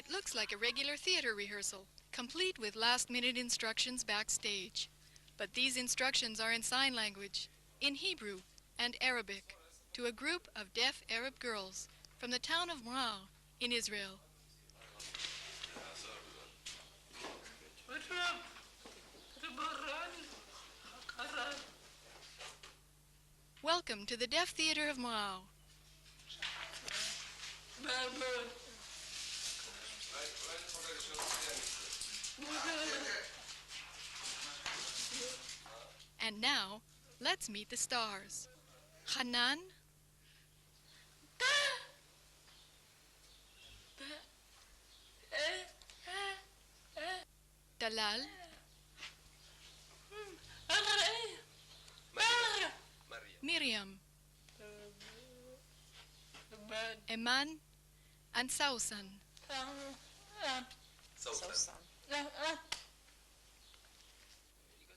It looks like a regular theater rehearsal, complete with last-minute instructions backstage. But these instructions are in sign language, in Hebrew and Arabic, to a group of deaf Arab girls from the town of Mraa in Israel. Welcome to the Deaf Theater of Mraa. And now, let's meet the stars. Hanan, Dalal, Miriam, Eman, and Sausan.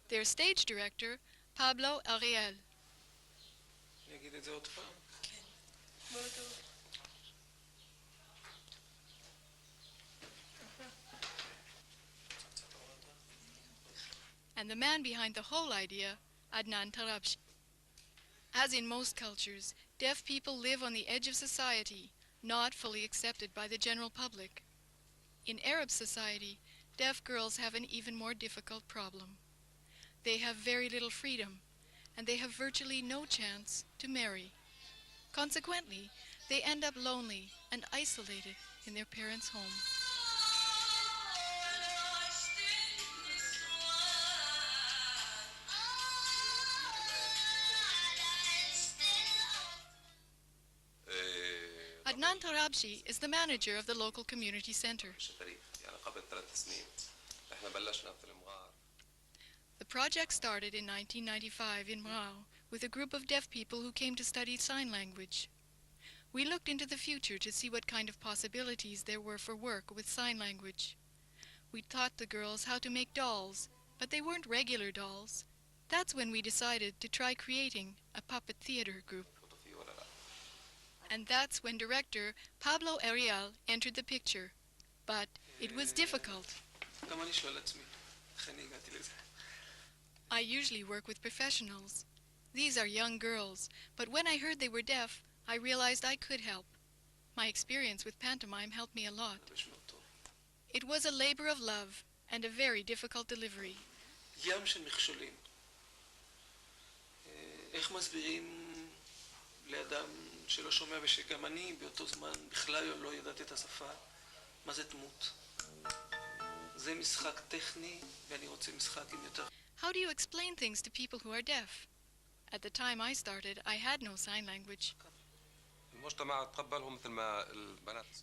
Their stage director, Pablo Ariel. And the man behind the whole idea, Adnan Tarabshi. As in most cultures, deaf people live on the edge of society, not fully accepted by the general public. In Arab society, deaf girls have an even more difficult problem. They have very little freedom, and they have virtually no chance to marry. Consequently, they end up lonely and isolated in their parents' home. Adnan Tarabshi is the manager of the local community center. The project started in 1995 in Mraa with a group of deaf people who came to study sign language. We looked into the future to see what kind of possibilities there were for work with sign language. We taught the girls how to make dolls, but they weren't regular dolls. That's when we decided to try creating a puppet theater group. And that's when director Pablo Ariel entered the picture. But it was difficult. I usually work with professionals. These are young girls, but when I heard they were deaf, I realized I could help. My experience with pantomime helped me a lot. It was a labor of love and a very difficult delivery. לאדם שלא שומע ושגם אני באותו זמן בכלל לא ידעתי את השפה, מה זה דמות? זה משחק טכני ואני רוצה משחק עם יותר... How do you explain things to people who are deaf? At the time I started, I had no sign language.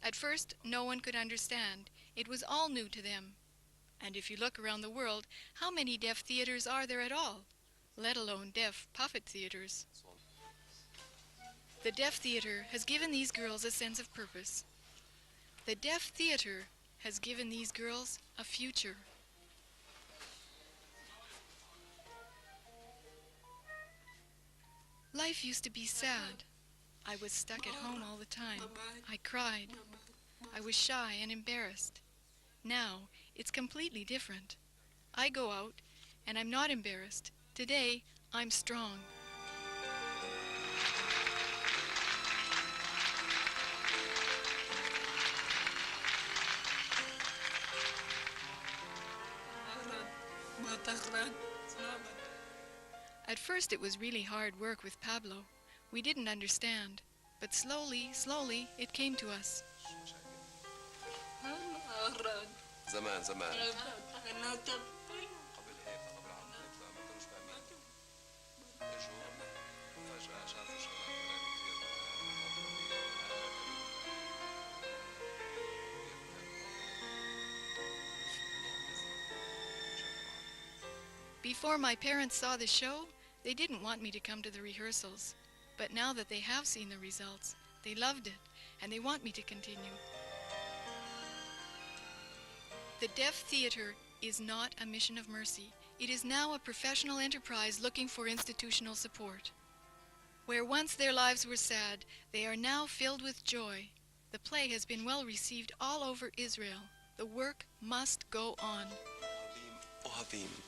At first, no one could understand. It was all new to them. And if you look around the world, how many deaf theaters are there at all? Let alone deaf puppet theaters. The Deaf Theater has given these girls a sense of purpose. The Deaf Theater has given these girls a future. Life used to be sad. I was stuck at home all the time. I cried. I was shy and embarrassed. Now, it's completely different. I go out, and I'm not embarrassed. Today, I'm strong. At first it was really hard work with Pablo. We didn't understand, but slowly, it came to us. Before my parents saw the show, they didn't want me to come to the rehearsals. But now that they have seen the results, they loved it, and they want me to continue. The Deaf Theater is not a mission of mercy. It is now a professional enterprise looking for institutional support. Where once their lives were sad, they are now filled with joy. The play has been well received all over Israel. The work must go on. אוהבים, אוהבים.